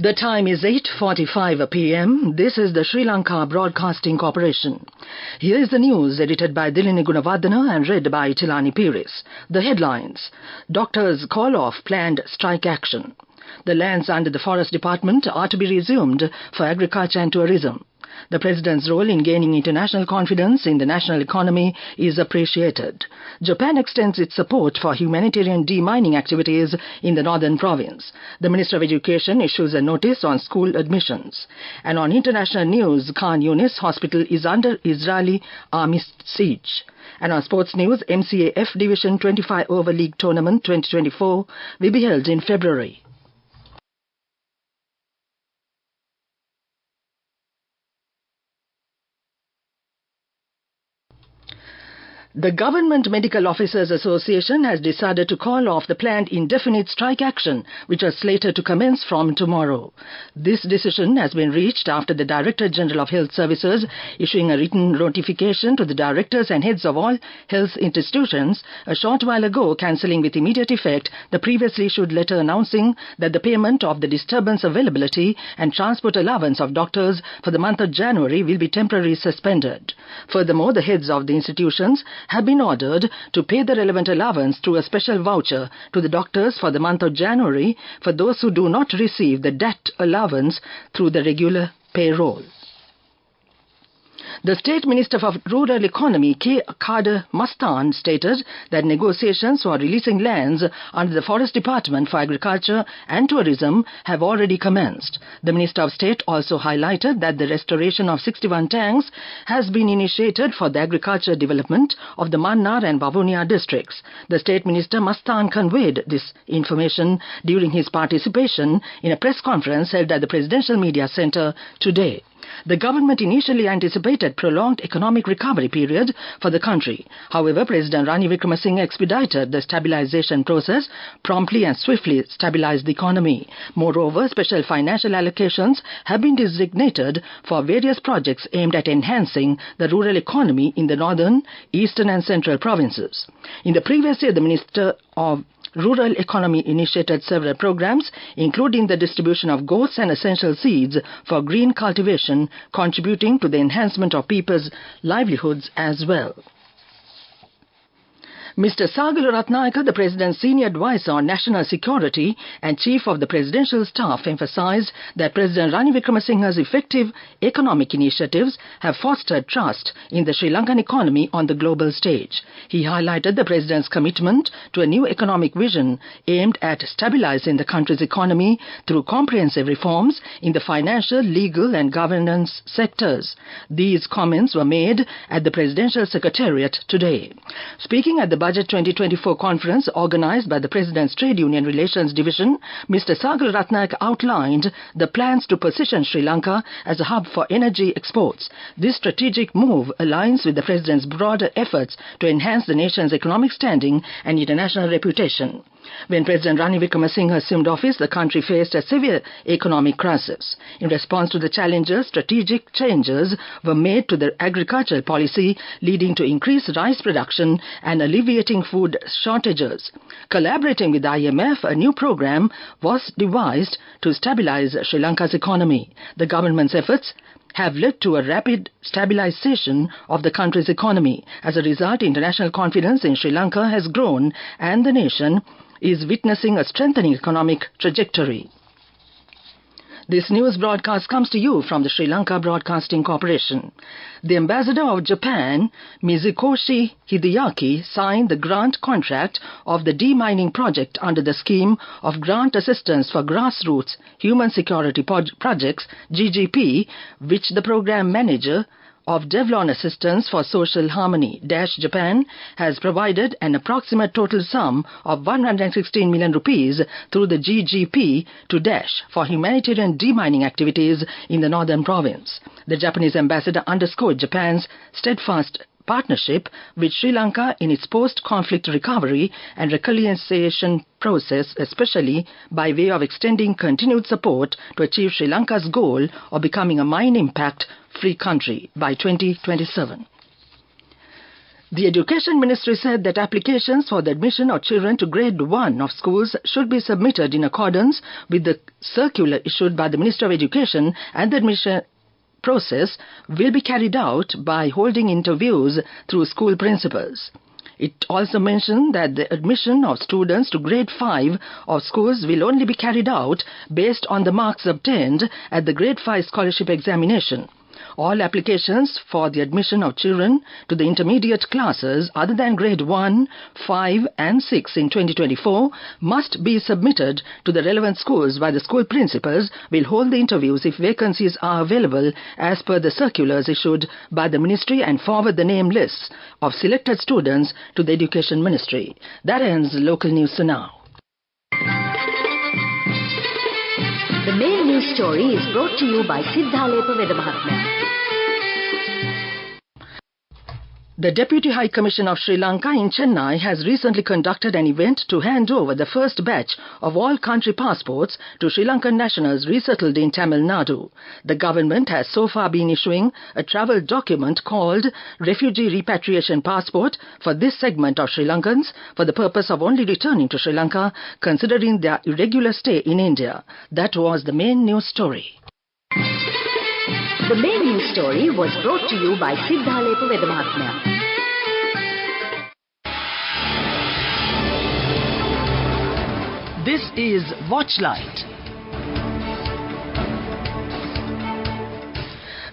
The time is 8:45 p.m. This is the Sri Lanka Broadcasting Corporation. Here is the news edited by Dilini Gunawardena and read by Tilani Pires. The headlines. Doctors call off planned strike action. The lands under the Forest Department are to be resumed for agriculture and tourism. The President's role in gaining international confidence in the national economy is appreciated. Japan extends its support for humanitarian demining activities in the northern province. The Minister of Education issues a notice on school admissions. And on international news, Khan Yunis Hospital is under Israeli army siege. And on sports news, MCAF Division 25 Over League Tournament 2024 will be held in February. The Government Medical Officers Association has decided to call off the planned indefinite strike action, which was slated to commence from tomorrow. This decision has been reached after the Director General of Health Services issuing a written notification to the directors and heads of all health institutions a short while ago, cancelling with immediate effect the previously issued letter announcing that the payment of the disturbance availability and transport allowance of doctors for the month of January will be temporarily suspended. Furthermore, the heads of the institutions have been ordered to pay the relevant allowance through a special voucher to the doctors for the month of January for those who do not receive the debt allowance through the regular payroll. The State Minister for Rural Economy, K. Kader Mastan, stated that negotiations for releasing lands under the Forest Department for Agriculture and Tourism have already commenced. The Minister of State also highlighted that the restoration of 61 tanks has been initiated for the agriculture development of the Mannar and Vavuniya districts. The State Minister Mastan conveyed this information during his participation in a press conference held at the Presidential Media Centre today. The government initially anticipated prolonged economic recovery period for the country. However, President Ranil Wickremesinghe expedited the stabilization process, promptly and swiftly stabilized the economy. Moreover, special financial allocations have been designated for various projects aimed at enhancing the rural economy in the northern, eastern and central provinces. In the previous year, the Minister of Rural Economy initiated several programs, including the distribution of goats and essential seeds for green cultivation, contributing to the enhancement of people's livelihoods as well. Mr. Sagal Ratnayaka, the President's senior advisor on national security and chief of the presidential staff, emphasized that President Ranil Wickremesinghe's effective economic initiatives have fostered trust in the Sri Lankan economy on the global stage. He highlighted the President's commitment to a new economic vision aimed at stabilizing the country's economy through comprehensive reforms in the financial, legal and governance sectors. These comments were made at the Presidential Secretariat today. Speaking at the Budget 2024 conference organized by the President's Trade Union Relations Division, Mr. Sagal Ratnayaka outlined the plans to position Sri Lanka as a hub for energy exports. This strategic move aligns with the President's broader efforts to enhance the nation's economic standing and international reputation. When President Ranil Wickremesinghe assumed office, the country faced a severe economic crisis. In response to the challenges, strategic changes were made to the agricultural policy, leading to increased rice production and alleviating food shortages. Collaborating with IMF, a new program was devised to stabilize Sri Lanka's economy. The government's efforts have led to a rapid stabilization of the country's economy. As a result, international confidence in Sri Lanka has grown and the nation is witnessing a strengthening economic trajectory. This news broadcast comes to you from the Sri Lanka Broadcasting Corporation. The Ambassador of Japan, Mizukoshi Hideaki, signed the grant contract of the demining project under the Scheme of Grant Assistance for Grassroots Human Security Projects, GGP, which the program manager of Devlon Assistance for Social Harmony, Japan, has provided an approximate total sum of 116 million rupees through the GGP to for humanitarian demining activities in the northern province. The Japanese ambassador underscored Japan's steadfast partnership with Sri Lanka in its post-conflict recovery and reconciliation process, especially by way of extending continued support to achieve Sri Lanka's goal of becoming a mine impact free country by 2027. The Education Ministry said that applications for the admission of children to grade 1 of schools should be submitted in accordance with the circular issued by the Minister of Education, and the admission process will be carried out by holding interviews through school principals. It also mentioned that the admission of students to grade 5 of schools will only be carried out based on the marks obtained at the grade 5 scholarship examination. All applications for the admission of children to the intermediate classes other than grade 1, 5 and 6 in 2024 must be submitted to the relevant schools, while the school principals will hold the interviews if vacancies are available as per the circulars issued by the Ministry, and forward the name lists of selected students to the Education Ministry. That ends local news for now. The main news story is brought to you by Sinhala. The Deputy High Commission of Sri Lanka in Chennai has recently conducted an event to hand over the first batch of all country passports to Sri Lankan nationals resettled in Tamil Nadu. The government has so far been issuing a travel document called Refugee Repatriation Passport for this segment of Sri Lankans for the purpose of only returning to Sri Lanka considering their irregular stay in India. That was the main news story. The main news story was brought to you by Sinhala. This is Watchlight.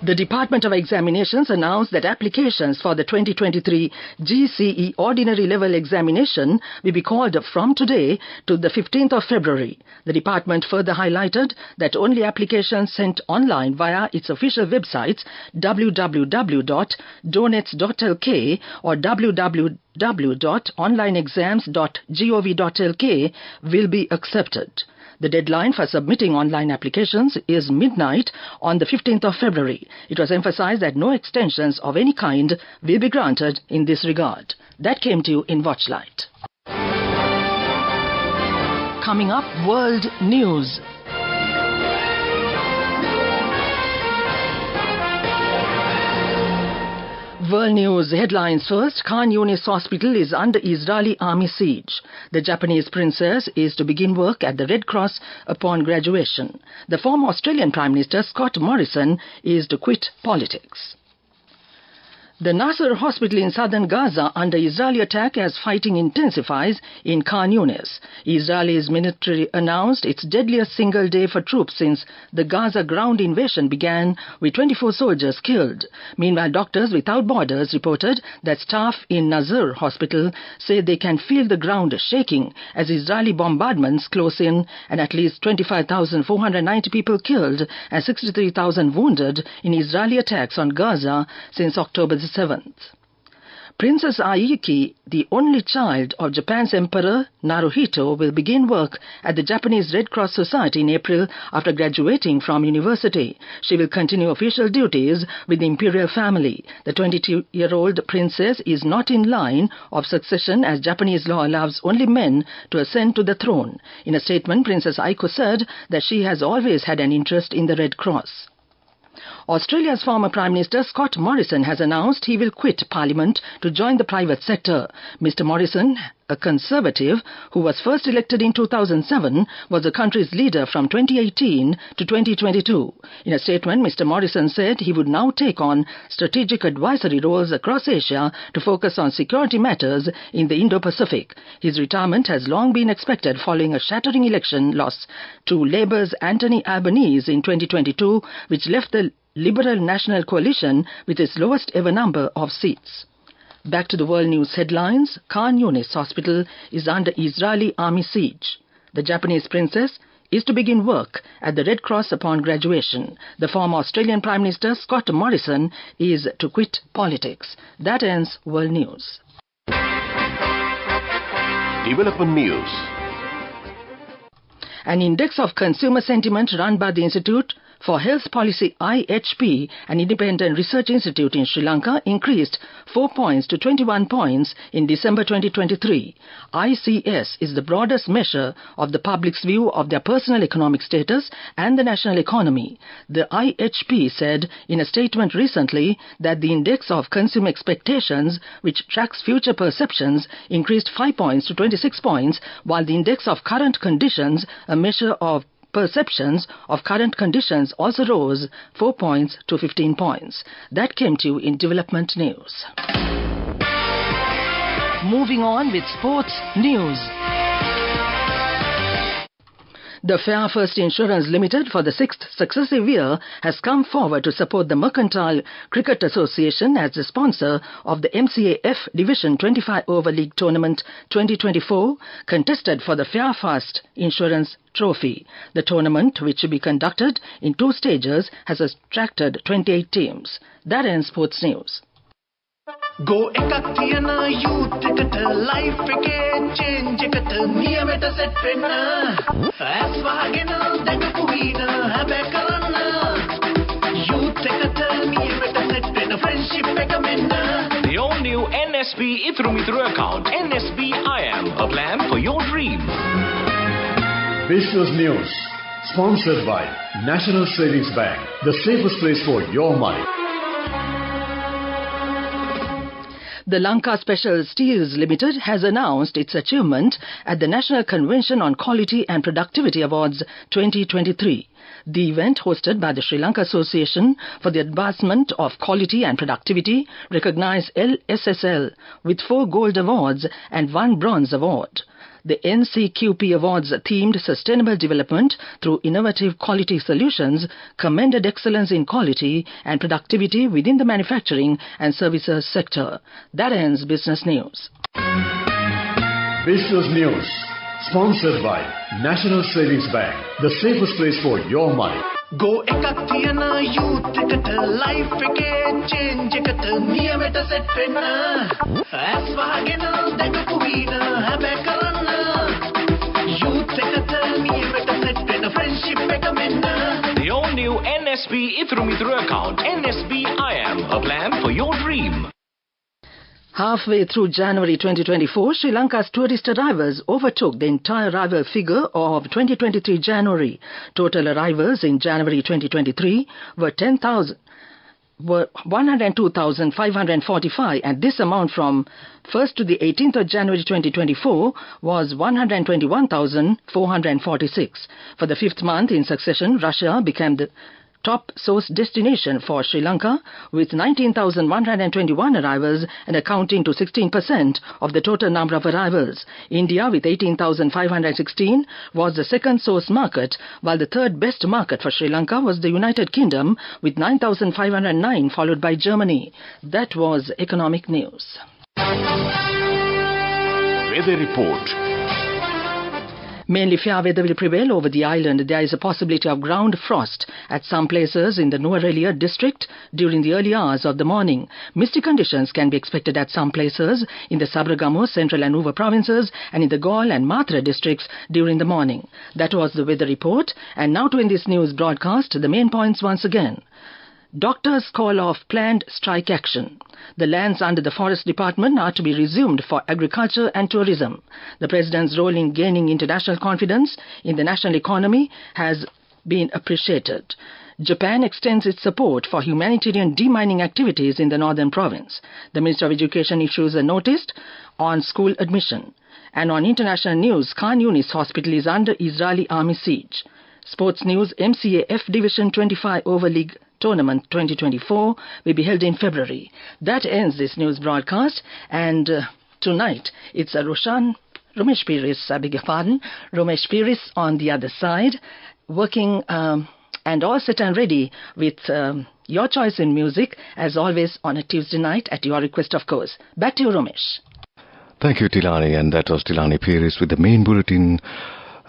The Department of Examinations announced that applications for the 2023 GCE Ordinary Level Examination will be called from today to the 15th of February. The department further highlighted that only applications sent online via its official websites www.donets.lk or www.onlineexams.gov.lk will be accepted. The deadline for submitting online applications is midnight on the 15th of February. It was emphasized that no extensions of any kind will be granted in this regard. That came to you in Watchlight. Coming up, World News. World News headlines first. Khan Yunis Hospital is under Israeli army siege. The Japanese princess is to begin work at the Red Cross upon graduation. The former Australian Prime Minister Scott Morrison is to quit politics. The Nasser hospital in southern Gaza under Israeli attack as fighting intensifies in Khan Yunis. Israel's military announced its deadliest single day for troops since the Gaza ground invasion began, with 24 soldiers killed. Meanwhile, Doctors Without Borders reported that staff in Nasser hospital say they can feel the ground shaking as Israeli bombardments close in, and at least 25,490 people killed and 63,000 wounded in Israeli attacks on Gaza since October 7th. Princess Aiki, the only child of Japan's Emperor Naruhito, will begin work at the Japanese Red Cross Society in April after graduating from university. She will continue official duties with the imperial family. The 22-year-old princess is not in line of succession as Japanese law allows only men to ascend to the throne. In a statement, Princess Aiko said that she has always had an interest in the Red Cross. Australia's former Prime Minister Scott Morrison has announced he will quit Parliament to join the private sector. Mr. Morrison, a Conservative who was first elected in 2007, was the country's leader from 2018 to 2022. In a statement, Mr. Morrison said he would now take on strategic advisory roles across Asia to focus on security matters in the Indo-Pacific. His retirement has long been expected following a shattering election loss to Labour's Anthony Albanese in 2022, which left the Liberal National Coalition with its lowest ever number of seats. Back to the world news headlines. Khan Yunis Hospital is under Israeli army siege. The Japanese princess is to begin work at the Red Cross upon graduation. The former Australian Prime Minister Scott Morrison is to quit politics. That ends world news. Development news. An index of consumer sentiment run by the Institute for Health Policy IHP, an independent research institute in Sri Lanka, increased 4 points to 21 points in December 2023. ICS is the broadest measure of the public's view of their personal economic status and the national economy. The IHP said in a statement recently that the index of consumer expectations, which tracks future perceptions, increased 5 points to 26 points, while the index of current conditions, a measure of perceptions of current conditions, also rose 4 points to 15 points. That came to you in development news. Moving on with sports news. The Fair First Insurance Limited, for the 6th successive year, has come forward to support the Mercantile Cricket Association as the sponsor of the MCAF Division 25 Over League Tournament 2024, contested for the Fair First Insurance Trophy. The tournament, which will be conducted in 2 stages, has attracted 28 teams. That ends sports news. Go ekak thiyana youth eකට life එකේ change එකට නියමෙට set වෙන්න as වහගෙන දැකපු වීන හැබැ කරන්න youth එකට නියමෙට set වෙන්න friendship එක මෙන්න. The all new NSB Ithru account, NSB IM, a plan for your dream. This was news sponsored by National Savings Bank, the safest place for your money. The Lanka Special Steels Limited has announced its achievement at the National Convention on Quality and Productivity Awards 2023. The event, hosted by the Sri Lanka Association for the Advancement of Quality and Productivity, recognized LSSL with 4 gold awards and 1 bronze award. The NCQP Awards themed Sustainable Development through Innovative Quality Solutions commended excellence in quality and productivity within the manufacturing and services sector. That ends business news. Business news sponsored by National Savings Bank, the safest place for your money. Go ekak thiyana youth එකට life එකේ change එකට නියමෙට set වෙන්න as වහගෙන දැකපු වීන හැබැ කරන්න youth එකට නියමෙට set වෙන්න friendship එක මෙන්න. The all new NSB Ithru account, NSB IM, a plan for your dream. Halfway through January 2024, Sri Lanka's tourist arrivals overtook the entire arrival figure of 2023 January. Total arrivals in January 2023 were 102,545, and this amount from 1st to the 18th of January 2024 was 121,446. For the 5th month in succession, Russia became the top source destination for Sri Lanka, with 19,121 arrivals and accounting to 16% of the total number of arrivals. India, with 18,516, was the second source market, while the third best market for Sri Lanka was the United Kingdom, with 9,509, followed by Germany. That was economic news. Weather report. Mainly fair weather will prevail over the island. There is a possibility of ground frost at some places in the Nuwara district during the early hours of the morning. Misty conditions can be expected at some places in the Sabaragamu, Central and Nuwa provinces, and in the Galle and Matra districts during the morning. That was the weather report. And now to end this news broadcast, the main points once again. Doctors call off planned strike action. The lands under the Forest Department are to be resumed for agriculture and tourism. The President's role in gaining international confidence in the national economy has been appreciated. Japan extends its support for humanitarian demining activities in the northern province. The Minister of Education issues a notice on school admission. And on international news, Khan Yunis Hospital is under Israeli army siege. Sports news, MCAF Division 25 Over League Tournament 2024 will be held in February. That ends this news broadcast, and tonight it's Romesh Piris, Romesh Piris on the other side, working and all set and ready with your choice in music, as always on a Tuesday night at your request, of course. Back to you, Romesh. Thank you, Tilani, and that was Tilani Piris with the main bulletin,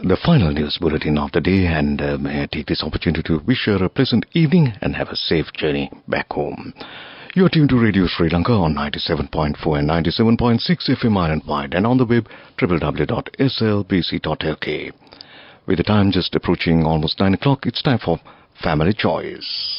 the final news bulletin of the day, and may I take this opportunity to wish her a pleasant evening and have a safe journey back home. You are tuned to Radio Sri Lanka on 97.4 and 97.6 FM island-wide, and on the web www.slbc.lk. With the time just approaching almost 9 o'clock, it's time for family choice.